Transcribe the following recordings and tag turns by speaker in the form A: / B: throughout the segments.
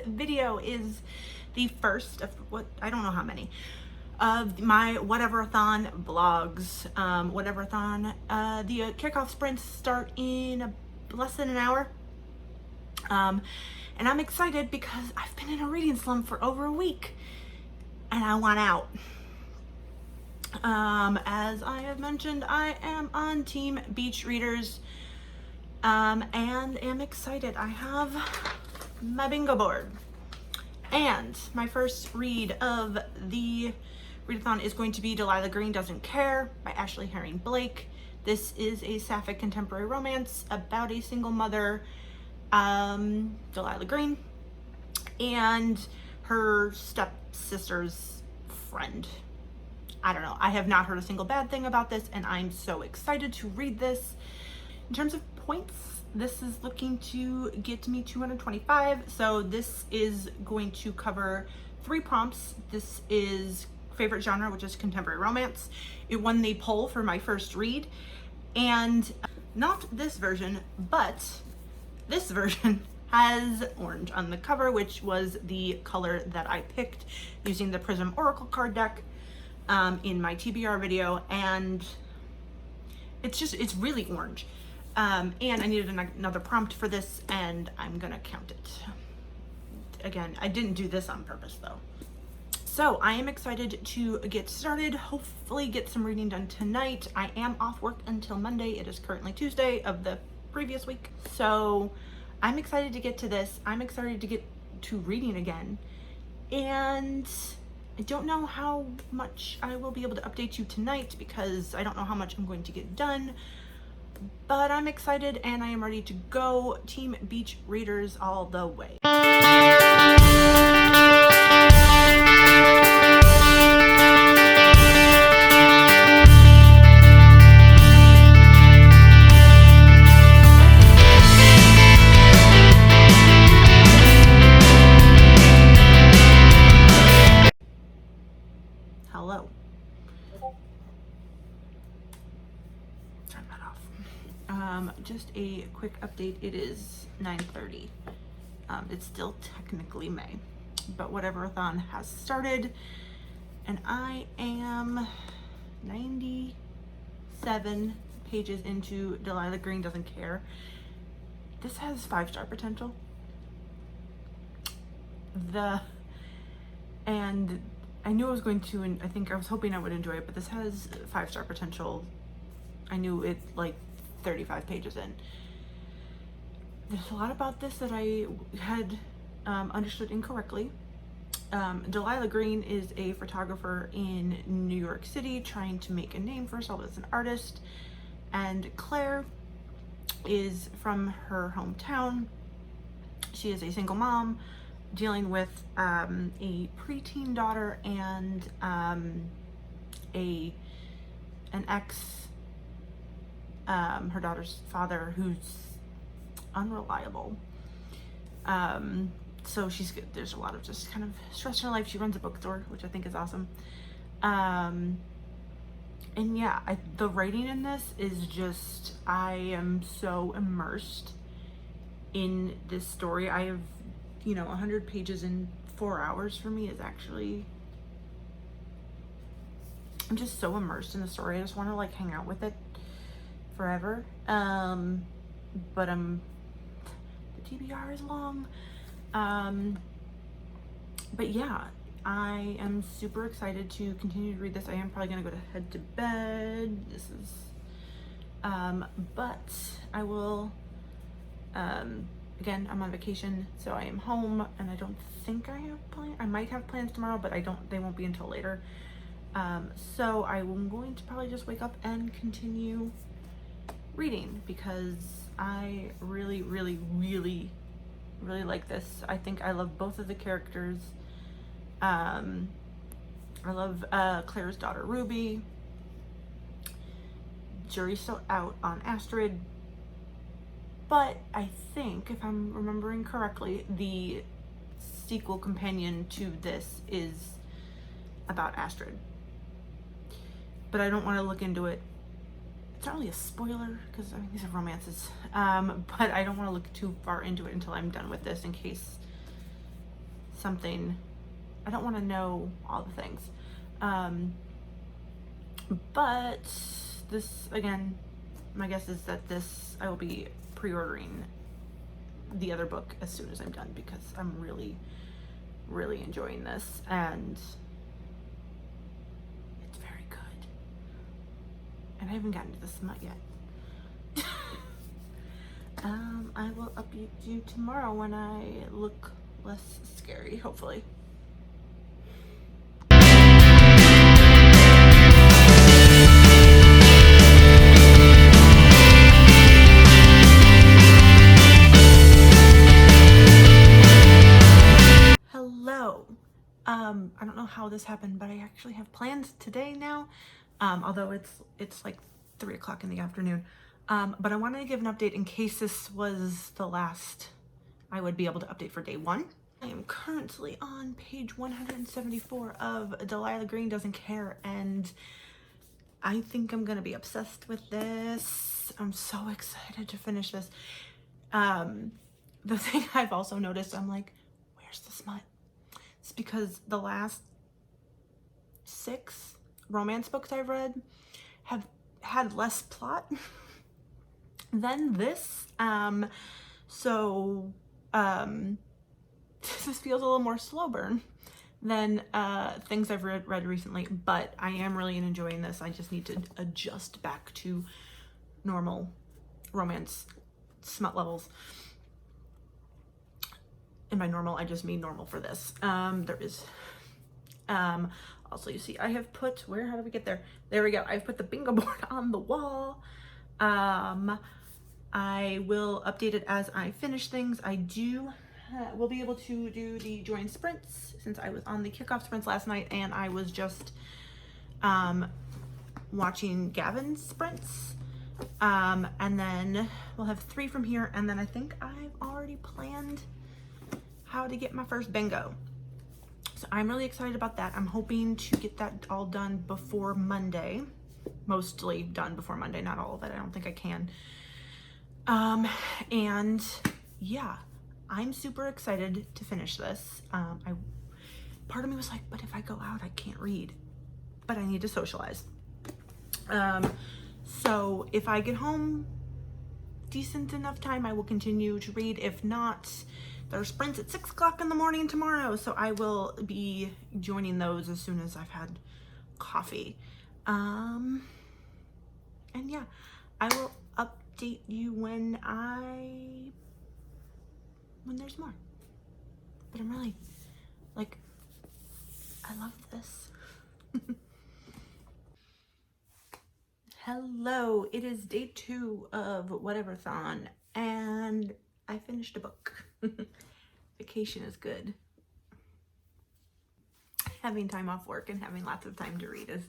A: video is the first of what, I don't know how many, of my whateverathon vlogs. Whateverathon, the kickoff sprints start in less than an hour. And I'm excited because I've been in a reading slump for over a week and I want out. As I have mentioned, I am on Team Beach Readers, and am excited. I have my bingo board, and my first read of the readathon is going to be Delilah Green Doesn't Care by Ashley Herring Blake. This is a sapphic contemporary romance about a single mother, Delilah Green, and her stepsister's friend. I don't know. I have not heard a single bad thing about this, and I'm so excited to read this. In terms of points, this is looking to get me 225. So this is going to cover 3 prompts. This is favorite genre, which is contemporary romance. It won the poll for my first read, and not this version, but this version has orange on the cover, which was the color that I picked using the Prism Oracle card deck in my TBR video, and it's really orange. And I needed another prompt for this, and I'm gonna count it. Again, I didn't do this on purpose though. So I am excited to get started, hopefully get some reading done tonight. I am off work until Monday. It is currently Tuesday of the previous week. So I'm excited to get to this. I'm excited to get to reading again. And I don't know how much I will be able to update you tonight because I don't know how much I'm going to get done, but I'm excited and I am ready to go. Team Beach Readers all the way. Hello. Turn that off. Just a quick update. It is 9:30. It's still technically May, but whateverathon has started, and I am 97 pages into Delilah Green Doesn't Care. This has 5-star potential. And I knew I was going to, and I think I was hoping I would enjoy it, but this has 5-star potential. I knew it like 35 pages in. There's a lot about this that I had understood incorrectly. Delilah Green is a photographer in New York City trying to make a name for herself as an artist, and Claire is from her hometown. She is a single mom dealing with a preteen daughter and an ex, her daughter's father, who's unreliable. So there's a lot of just kind of stress in her life. She runs a bookstore, which I think is awesome. And yeah, the writing in this is just, I am so immersed in this story. I have, 100 pages in 4 hours for me is actually, I'm just so immersed in the story. I just want to like hang out with it forever. But the TBR is long. But yeah, I am super excited to continue to read this. I am probably gonna go to head to bed. This is, but I will, again, I'm on vacation, so I am home, and I don't think I have plans. I might have plans tomorrow, but they won't be until later. So I'm going to probably just wake up and continue reading because I really, really, really, really like this. I think I love both of the characters. I love Claire's daughter, Ruby. Jury's still out on Astrid. But I think, if I'm remembering correctly, the sequel companion to this is about Astrid. But I don't want to look into it. It's not really a spoiler, because I mean, these are romances. But I don't want to look too far into it until I'm done with this, in case something. I don't want to know all the things. But this, again, my guess is that I will be pre-ordering the other book as soon as I'm done, because I'm really, really enjoying this, and it's very good. And I haven't gotten to the smut yet. I will update you tomorrow when I look less scary, hopefully. Hello. I don't know how this happened, but I actually have plans today now. Although it's like 3 o'clock in the afternoon. But I wanted to give an update in case this was the last I would be able to update for day 1. I am currently on page 174 of Delilah Green Doesn't Care, and I think I'm gonna be obsessed with this. I'm so excited to finish this. The thing I've also noticed, I'm like, where's the smut? It's because the last 6 romance books I've read have had less plot than this. This feels a little more slow burn than things I've read recently, but I am really enjoying this. I just need to adjust back to normal romance smut levels. And by normal, I just mean normal for this. There is also, you see, I have put, how did we get there? There we go. I've put the bingo board on the wall. I will update it as I finish things. I will be able to do the joint sprints, since I was on the kickoff sprints last night, and I was just watching Gavin's sprints. And then we'll have 3 from here, and then I think I've already planned how to get my first bingo. So I'm really excited about that. I'm hoping to get that all done before Monday. Mostly done before Monday, not all of it. I don't think I can. And yeah, I'm super excited to finish this. Part of me was like, but if I go out, I can't read, but I need to socialize. So if I get home decent enough time, I will continue to read. If not, there are sprints at 6 o'clock in the morning tomorrow, so I will be joining those as soon as I've had coffee. And yeah, I will update you when there's more. But I'm really, like, I love this. Hello, it is day 2 of whateverathon, and I finished a book. Vacation is good. Having time off work and having lots of time to read is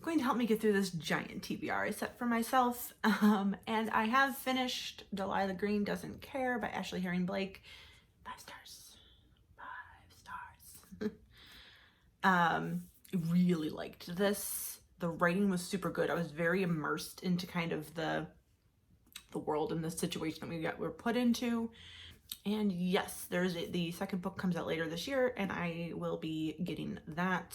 A: going to help me get through this giant TBR I set for myself. And I have finished Delilah Green Doesn't Care by Ashley Herring Blake. 5 stars. 5 stars. I really liked this. The writing was super good. I was very immersed into kind of the world and the situation that we're put into. And yes, the second book comes out later this year, and I will be getting that.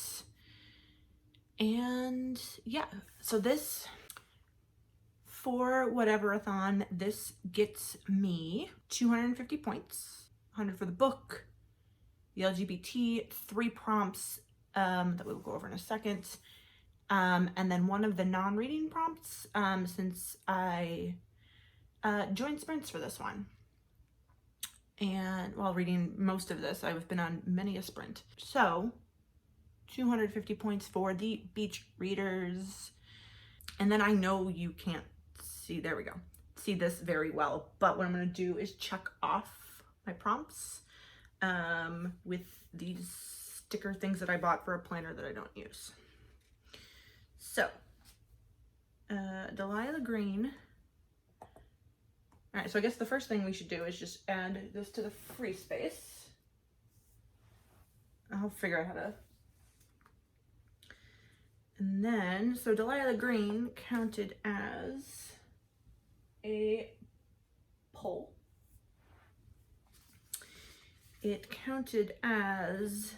A: And yeah, so this, for whateverathon, this gets me 250 points, 100 for the book, the LGBT, 3 prompts that we will go over in a second. And then 1 of the non-reading prompts, since I joined sprints for this one. And while reading most of this, I've been on many a sprint. So 250 points for the beach readers. And then I know you can't see, there we go, see this very well, but what I'm going to do is check off my prompts with these sticker things that I bought for a planner that I don't use. So, Delilah Green. All right, so I guess the first thing we should do is just add this to the free space. I'll figure out how to. And then, so Delilah Green counted as a poll. it counted as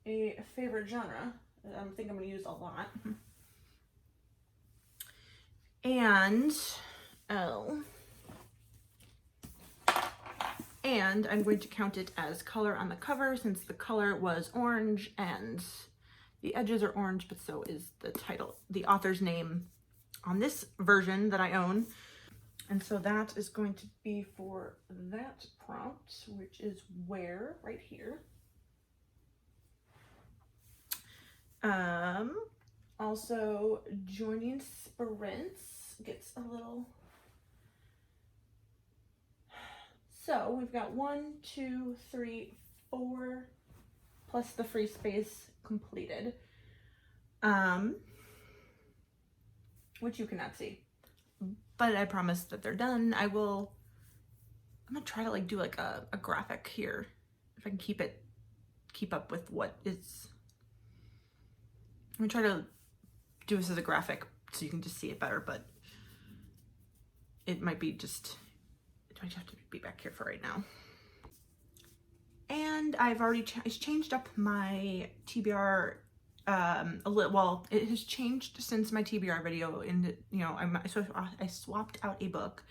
A: a favorite genre. I think I'm going to use a lot. And, and I'm going to count it as color on the cover since the color was orange and the edges are orange, but so is the title, the author's name on this version that I own. And so that is going to be for that prompt, which is where, right here. Also joining sprints gets a little, so we've got 1, 2, 3, 4 plus the free space completed, which you cannot see, but I promise that they're done. I'm gonna try to like do like a graphic here if I can keep up with what is. I'm gonna try to do this as a graphic so you can just see it better, but it might have to be back here for right now. And I've already changed up my TBR a little. Well, it has changed since my TBR video. And you know, I swapped out a book,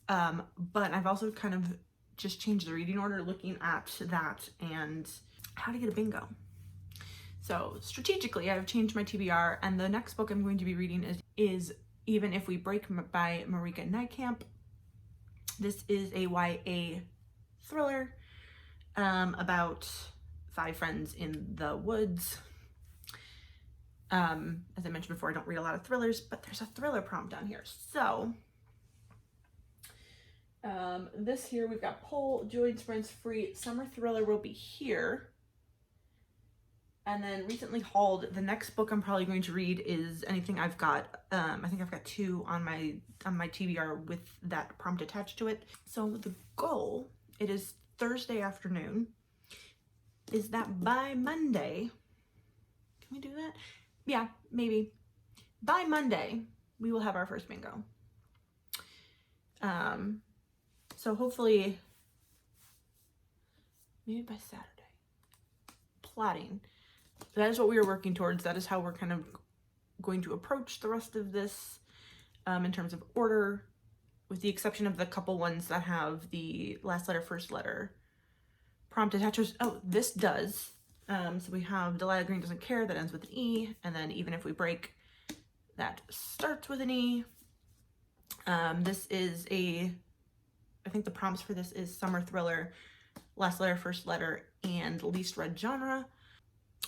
A: but I've also kind of just changed the reading order, looking at that and how to get a bingo. So strategically, I've changed my TBR, and the next book I'm going to be reading is Even If We Break by Marika Nijkamp. This is a YA thriller about 5 friends in the woods. As I mentioned before, I don't read a lot of thrillers, but there's a thriller prompt down here. So this here, we've got poll, join sprints, free, summer thriller will be here. And then recently hauled, the next book I'm probably going to read is anything I've got. I think I've got 2 on my TBR with that prompt attached to it. So the goal, it is Thursday afternoon, is that by Monday, can we do that? Yeah, maybe. By Monday, we will have our first bingo. So hopefully, maybe by Saturday. Plotting. That is what we are working towards. That is how we're kind of going to approach the rest of this in terms of order, with the exception of the couple ones that have the last letter, first letter prompt attachers. Oh, this does. So we have Delilah Green Doesn't Care, that ends with an E, and then Even If We Break, that starts with an E. This is I think the prompts for this is summer thriller, last letter, first letter, and least read genre.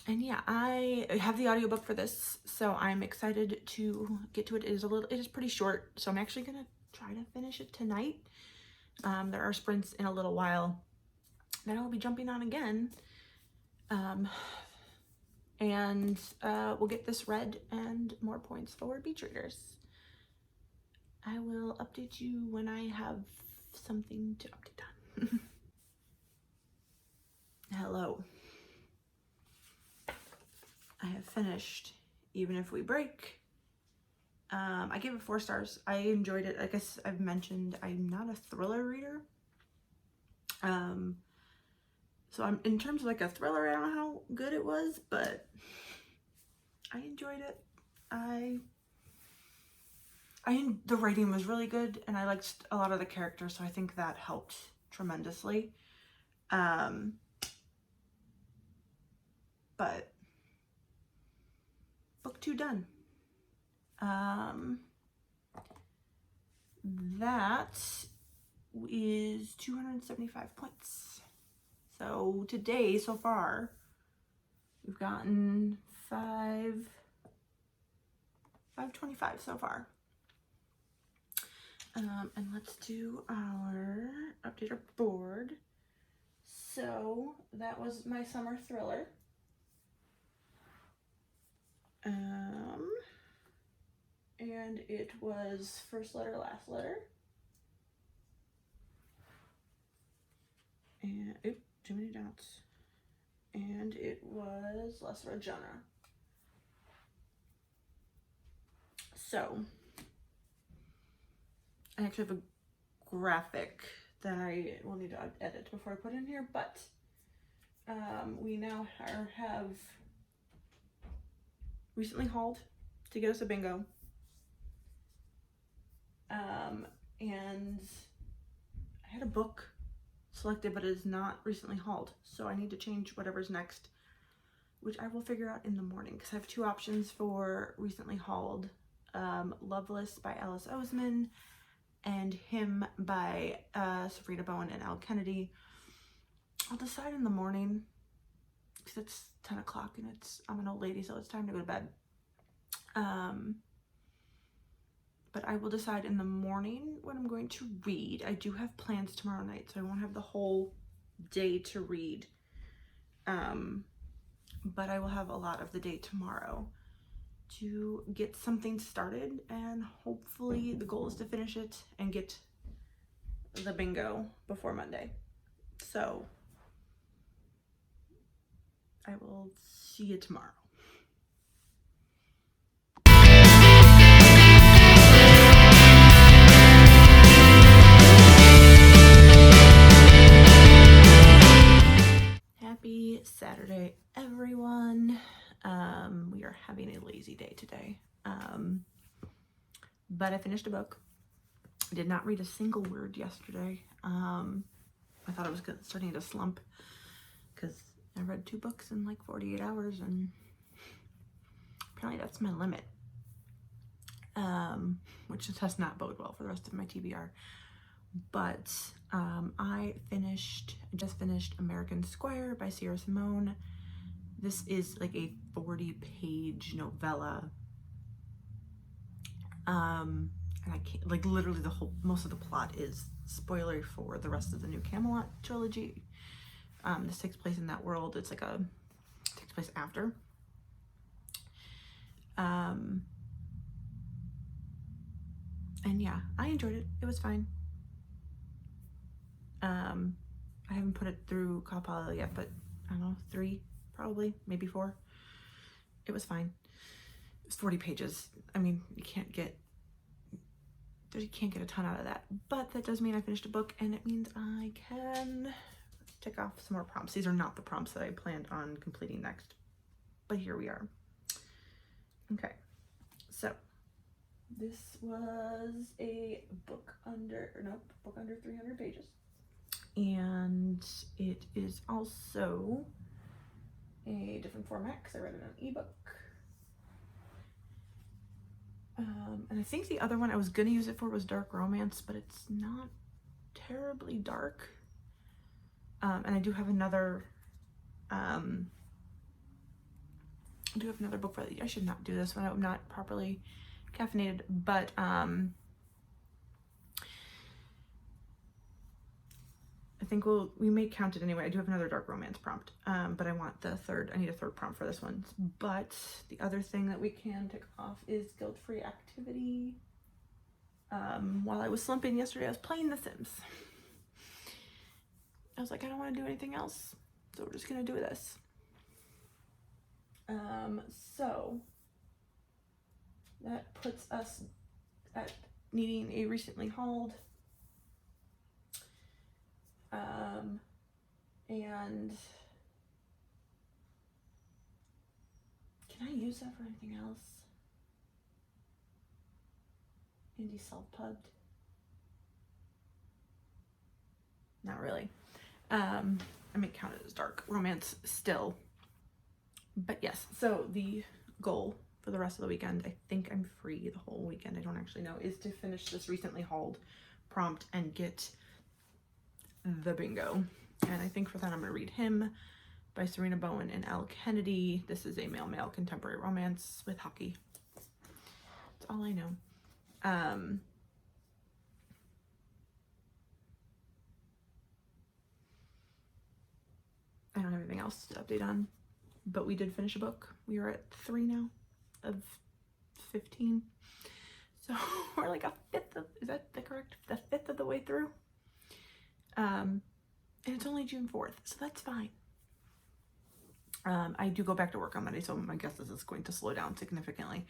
A: And yeah, I have the audiobook for this, so I'm excited to get to it. It is pretty short, so I'm actually gonna try to finish it tonight. There are sprints in a little while that I'll be jumping on again. And we'll get this read and more points for beach readers. I will update you when I have something to update on. Hello. I have finished Even If We Break. I gave it 4 stars. I enjoyed it. I guess I've mentioned I'm not a thriller reader. So I'm, in terms of like a thriller, I don't know how good it was, but I enjoyed it. The writing was really good, and I liked a lot of the characters, so I think that helped tremendously. But book 2 done. That is 275 points. So today, so far, we've gotten 525 so far. And let's do update our board. So that was my summer thriller. And it was first letter, last letter. And, too many dots. And it was last letter genre. So, I actually have a graphic that I will need to edit before I put in here, but we now have recently hauled to get us a bingo. And I had a book selected, but it is not recently hauled, so I need to change whatever's next, which I will figure out in the morning, because I have two options for recently hauled. Loveless by Alice Oseman and Him by Sabrina Bowen and Al Kennedy. I'll decide in the morning, because it's 10 o'clock and I'm an old lady, so it's time to go to bed. But I will decide in the morning what I'm going to read. I do have plans tomorrow night, so I won't have the whole day to read. But I will have a lot of the day tomorrow to get something started, and hopefully the goal is to finish it and get the bingo before Monday. So I will see you tomorrow. Happy Saturday, everyone. We are having a lazy day today. But I finished a book. I did not read a single word yesterday. I thought I was starting to slump because I read 2 books in like 48 hours, and apparently that's my limit. Which does not bode well for the rest of my TBR. But I just finished American Square by Sierra Simone. This is like a 40-page novella. And I can't, like, literally most of the plot is spoiler for the rest of the new Camelot trilogy. This takes place in that world. It's like takes place after. And yeah, I enjoyed it. It was fine. I haven't put it through Kapala yet, but I don't know, 3 probably, maybe 4. It was fine. It was 40 pages. I mean, you can't get a ton out of that, but that does mean I finished a book, and it means I can tick off some more prompts. These are not the prompts that I planned on completing next, but here we are. Okay, so this was a book under 300 pages. And it is also a different format because I read it on ebook. And I think the other one I was going to use it for was dark romance, but it's not terribly dark. And I do have another book for that. I should not do this when I'm not properly caffeinated, but I think we may count it anyway. I do have another dark romance prompt, but I need a third prompt for this one. But the other thing that we can tick off is guilt-free activity. While I was slumping yesterday, I was playing The Sims. I was like, I don't want to do anything else, so we're just gonna do this. So that puts us at needing a recently hauled. And can I use that for anything else? Indie self-pubbed? Not really. I may count it as dark romance still. But yes, so the goal for the rest of the weekend, I think I'm free the whole weekend, I don't actually know, is to finish this recently hauled prompt and get the bingo. And I think for that I'm going to read Him by Sabrina Bowen and Al Kennedy. This is a male-male contemporary romance with hockey. That's all I know. I don't have anything else to update on, but we did finish a book. We are at 3 now of 15. So we're like a fifth of, is that correct? The fifth of the way through. And it's only June 4th, so that's fine. I do go back to work on Monday, so my guess is it's going to slow down significantly.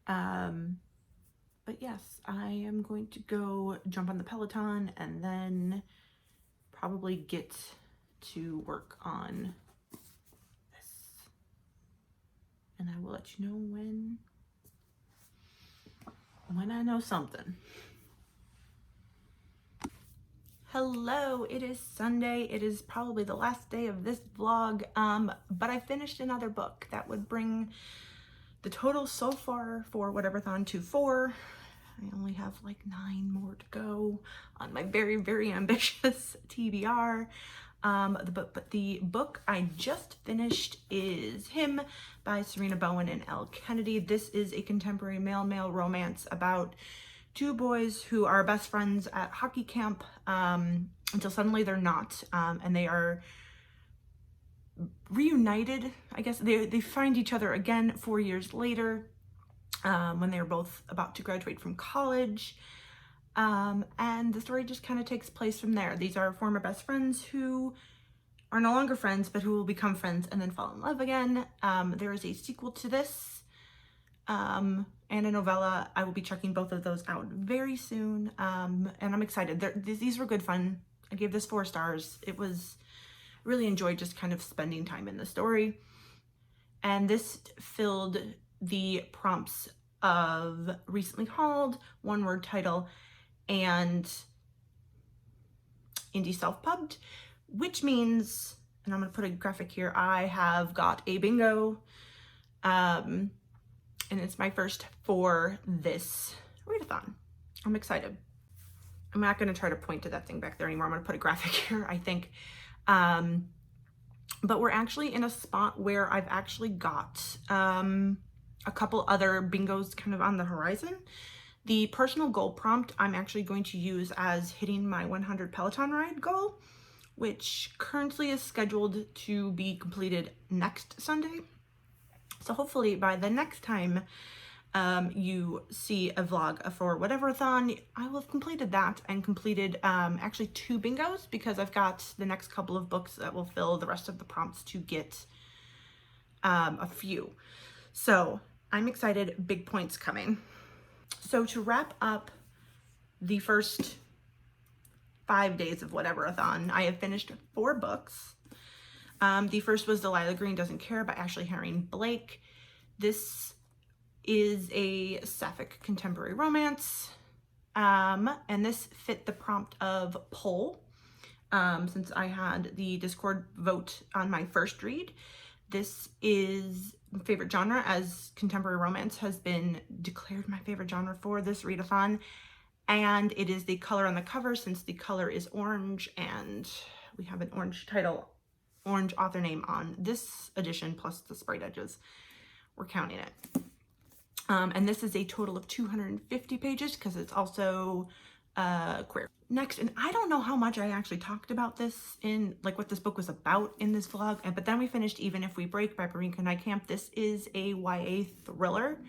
A: But yes, I am going to go jump on the Peloton and then probably get to work on this. And I will let you know when I know something. Hello, it is Sunday. It is probably the last day of this vlog, but I finished another book that would bring the total so far for whateverathon to 4. I only have like 9 more to go on my very, very ambitious TBR. But the book I just finished is Him by Serena Bowen and Elle Kennedy. This is a contemporary male-male romance about 2 boys who are best friends at hockey camp until suddenly they're not, and they are reunited. I guess they find each other again 4 years later when they were both about to graduate from college, and the story just kind of takes place from there. These are former best friends who are no longer friends, but who will become friends and then fall in love again. There is a sequel to this and a novella. I will be checking both of those out very soon, and I'm excited. These were good fun. I gave this 4 stars. It was really enjoyed just kind of spending time in the story, and this filled the prompts of recently hauled, 1-word title, and indie self-pubbed, which means, and I'm going to put a graphic here, I have got a bingo, and it's my first for this readathon. I'm excited. I'm not going to try to point to that thing back there anymore. I'm going to put a graphic here, I think. But we're actually in a spot where I've actually got a couple other bingos kind of on the horizon. The personal goal prompt I'm actually going to use as hitting my 100 Peloton ride goal, which currently is scheduled to be completed next Sunday. So hopefully by the next time you see a vlog for whateverathon, I will have completed that and completed actually 2 bingos, because I've got the next couple of books that will fill the rest of the prompts to get a few. So I'm excited. Big points coming. So to wrap up the first 5 days of whateverathon, I have finished 4 books. The first was Delilah Green Doesn't Care by Ashley Herring Blake. This is a sapphic contemporary romance, and this fit the prompt of poll. Since I had the Discord vote on my first read, this is my favorite genre, as contemporary romance has been declared my favorite genre for this readathon, and it is the color on the cover, since the color is orange and we have an orange title, orange author name on this edition, plus the sprite edges. We're counting it. And this is a total of 250 pages, because it's also queer. Next, and I don't know how much I actually talked about this in, like, what this book was about in this vlog, but then we finished Even If We Break by Barinka Nightcamp. This is a YA thriller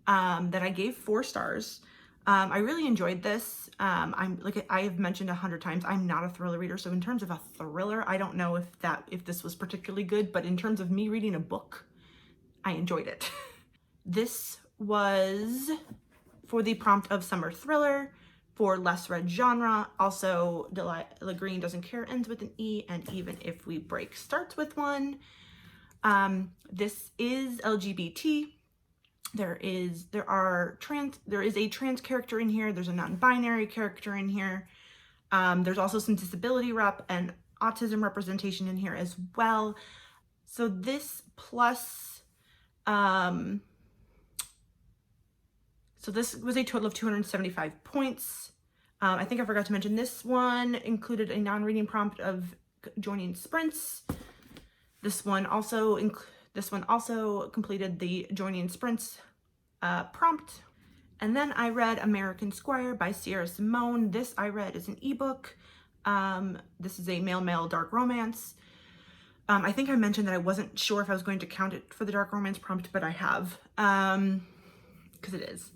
A: that I gave 4 stars. I really enjoyed this. I'm like I have mentioned 100 times, I'm not a thriller reader, so in terms of a thriller, I don't know if this was particularly good, but in terms of me reading a book, I enjoyed it. This was for the prompt of summer thriller for less read genre. Also, Delilah Green Doesn't Care ends with an E, and Even If We Break starts with one. This is LGBT. There is a trans character in here. There's a non-binary character in here. There's also some disability rep and autism representation in here as well. So this plus, so this was a total of 275 points. I think I forgot to mention this one included a non-reading prompt of joining sprints. This one also completed the joining sprints prompt. And then I read American Squire by Sierra Simone. This I read as an ebook. This is a male-male dark romance. I think I mentioned that I wasn't sure if I was going to count it for the dark romance prompt, but I have, because it is.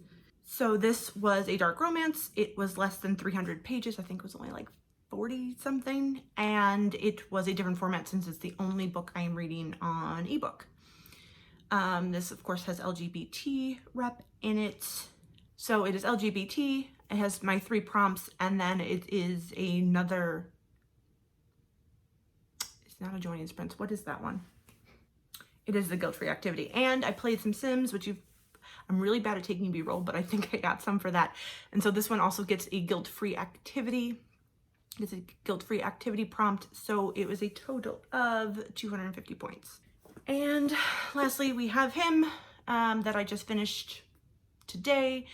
A: So this was a dark romance. It was less than 300 pages. I think it was only like 40 something, and it was a different format since it's the only book I am reading on ebook. This of course has LGBT rep in it. So it is LGBT, it has my 3 prompts, and then it is another, it's not a join in sprints, what is that one? It is the guilt-free activity. And I played some Sims, which I'm really bad at taking B-roll, but I think I got some for that. And so this one also gets a guilt-free activity. It's a guilt-free activity prompt, so it was a total of 250 points. And lastly, we have him that I just finished today.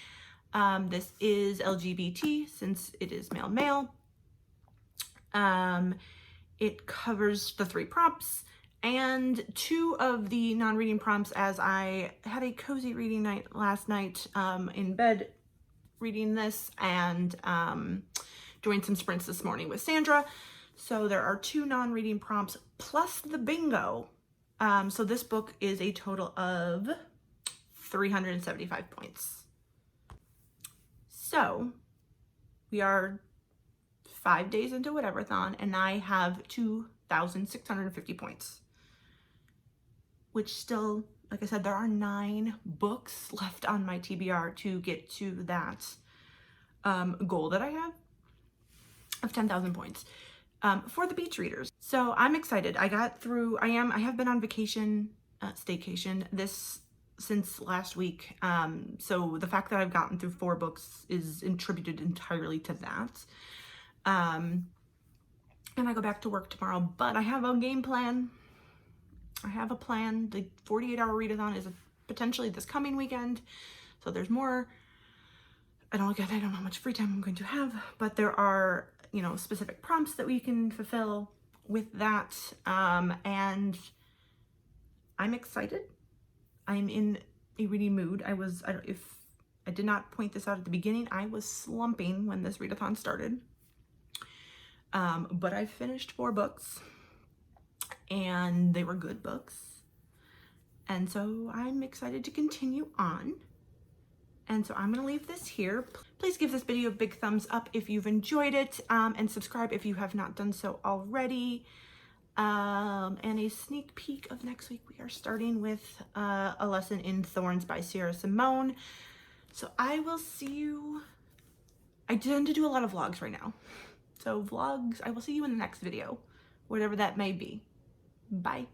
A: This is LGBT since it is male. It covers the 3 prompts and 2 of the non-reading prompts, as I had a cozy reading night last night in bed reading this, and doing some sprints this morning with Sandra. So there are 2 non-reading prompts plus the bingo. So this book is a total of 375 points. So we are 5 days into whateverathon, and I have 2,650 points, which still, like I said, there are 9 books left on my TBR to get to that goal that I have of 10,000 points for the beach readers. So I'm excited. I got through, I have been on vacation, staycation since last week. So the fact that I've gotten through 4 books is attributed entirely to that. And I go back to work tomorrow, but I have a game plan. I have a plan. The 48-hour readathon is potentially this coming weekend. So there's more. I don't know how much free time I'm going to have, but there are, you know, specific prompts that we can fulfill with that. And I'm excited. I'm in a reading mood. If I did not point this out at the beginning, I was slumping when this readathon started. But I finished 4 books, and they were good books. And so I'm excited to continue on. And so I'm going to leave this here. Please give this video a big thumbs up if you've enjoyed it, and subscribe if you have not done so already. And a sneak peek of next week, we are starting with a lesson in Thorns by Sierra Simone. So I will see you. I tend to do a lot of vlogs right now. So vlogs, I will see you in the next video, whatever that may be. Bye.